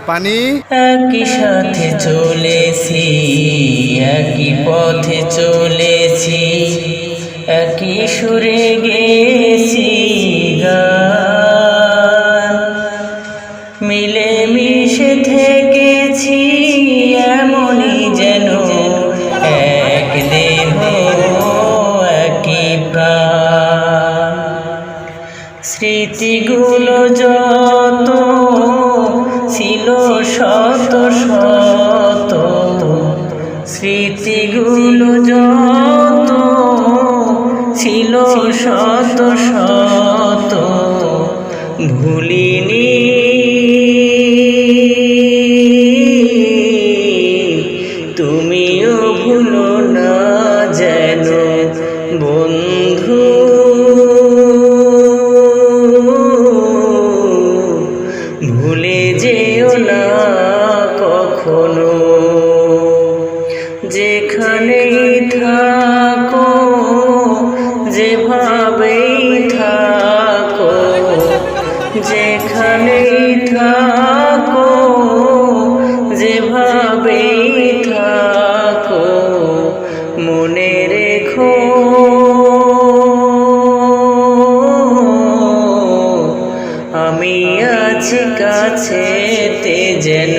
পানি একই সাথে চলেছি, একই পথে চলেছি, একই সুরে গেছি গান। মিলে মিশে থেকেছি এমনই যেন এক দেহ একই প্রাণ। স্মৃতিগুলো যত ছিল শত শত, স্মৃতিগুলো যত ছিল শত শত, ভুলিনি তুমিও ভুলো না যেন বন্ধু। ভুলে যেও না কখনো, যেখানেই থাকো যেভাবেই থাকো, যেখানেই থাকো যেভাবেই থাকো, মনে রেখো আমি আছি কাছেতে যেন।